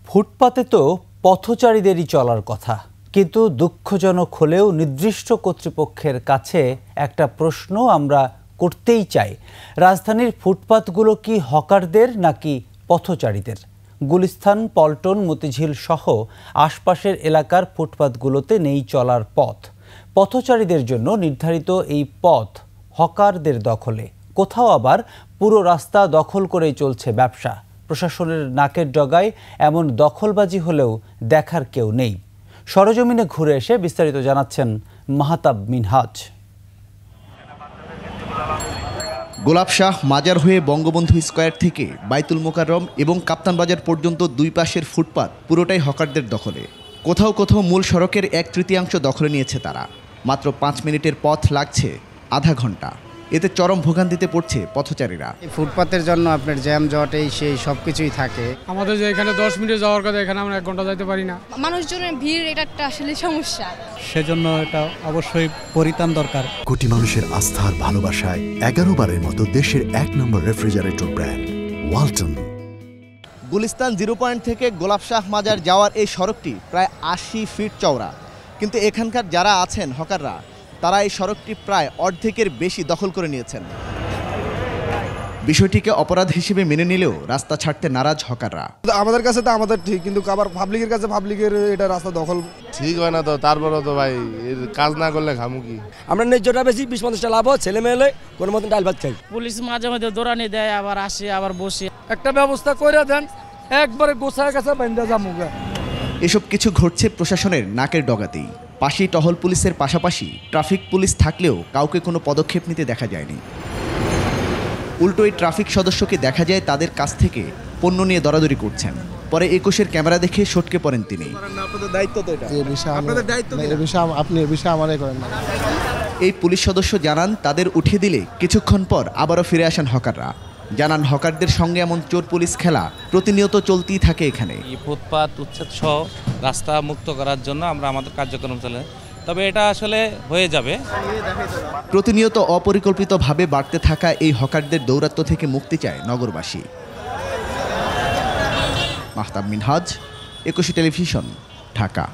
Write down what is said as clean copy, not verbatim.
ফুটপাতে তো পথচারীদেরই চলার কথা, কিন্তু দুঃখজনক হলেও নির্দিষ্ট কর্তৃপক্ষের কাছে একটা প্রশ্ন আমরা করতেই চাই। রাজধানীর ফুটপাতগুলো কি হকারদের নাকি পথচারীদের? গুলিস্তান, পল্টন, মতিঝিল সহ আশপাশের এলাকার ফুটপাতগুলোতে নেই চলার পথ। পথচারীদের জন্য নির্ধারিত এই পথ হকারদের দখলে, কোথাও আবার পুরো রাস্তা দখল করেই চলছে ব্যবসা। প্রশাসনের নাকের ডগায় এমন দখলবাজি হলেও দেখার কেউ নেই। সরেজমিনে ঘুরে এসে বিস্তারিত জানাচ্ছেন মাহতাব মিনহাজ। গোলাপ শাহ মাজার হয়ে বঙ্গবন্ধু স্কয়ার থেকে বাইতুল মোকাররম এবং কাপ্তান বাজার পর্যন্ত দুই পাশের ফুটপাত পুরোটাই হকারদের দখলে। কোথাও কোথাও মূল সড়কের 1/3 দখলে নিয়েছে তারা। মাত্র 5 মিনিটের পথ লাগছে আধা ঘন্টা। এতে চরম ভোগান্তিতে পড়ছে পথচারীরা। ফুটপাতের জন্য আপনার জ্যাম জট সেই সব কিছুই থাকে। আমাদের যে এখানে 10 মিনিট যাওয়ার কথা, এখানে আমরা 1 ঘন্টা যাইতে পারি না। মানুষজনের ভিড়, এটা একটা আসলে সমস্যা। সেজন্য এটা অবশ্যই পরিত্রাণ দরকার। কোটি মানুষের আস্থার ভালোবাসায় 11 বারের মতো দেশের 1 নম্বর refrigerator brand Walton. Gulistan 0 point থেকে গোলাপ শাহ মাজার যাওয়ার এই সড়কটি প্রায় 80 ফিট চওড়া, কিন্তু এখানকার যারা আছেন হকাররা, তারা এই সড়কটি প্রায় অর্ধেকের বেশি দখল করে নিয়েছেন। বিষয়টিকে অপরাধ হিসেবে মেনে নিলেও রাস্তা ছাড়তে নারাজ হকাররা। আমাদের কাছে তো আমাদের ঠিক, কিন্তু আবার পাবলিকের কাছে পাবলিকের এটা রাস্তা দখল ঠিক হয় না। তো তারপরে তো ভাই কাজ না করলে খামু কি? আমরা ন্যায্যটা বেশি 20-50 লাভ হয়, ছেলে মেয়ে কোনো মতন ডাল ভাত খাই। পুলিশ মাঝে মাঝে দৌড়ানি দেয়, আবার আসে আবার বসে। একটা ব্যবস্থা করে দেন, একবারে গোছায় কাছে বান্ধা যামুগা। এসব কিছু ঘটছে প্রশাসনের নাকের ডগাতেই। পাশেই টহল পুলিশের পাশাপাশি ট্রাফিক পুলিশ থাকলেও কাউকে কোনো পদক্ষেপ নিতে দেখা যায়নি। উল্টো এই ট্রাফিক সদস্যকে দেখা যায় তাদের কাছ থেকে পণ্য নিয়ে দরাদরি করছেন। পরে 21-এর ক্যামেরা দেখে সটকে পড়েন তিনি। এই পুলিশ সদস্য জানান, তাদের উঠিয়ে দিলে কিছুক্ষণ পর আবারও ফিরে আসেন হকাররা। জানান, হকারদের সঙ্গে এমন চোর পুলিশ খেলা প্রতিনিয়ত চলতেই থাকে এখানে। ফুটপাত উচ্ছেদ সহ রাস্তা মুক্ত করার জন্য আমরা আমাদের কার্যক্রম চালাই, তবে এটা আসলে হয়ে যাবে। প্রতিনিয়ত অপরিকল্পিতভাবে বাড়তে থাকা এই হকারদের দৌরাত্ম্য থেকে মুক্তি চায় নগরবাসী। মাহতাব মিনহাজ, 21 টেলিভিশন, ঢাকা।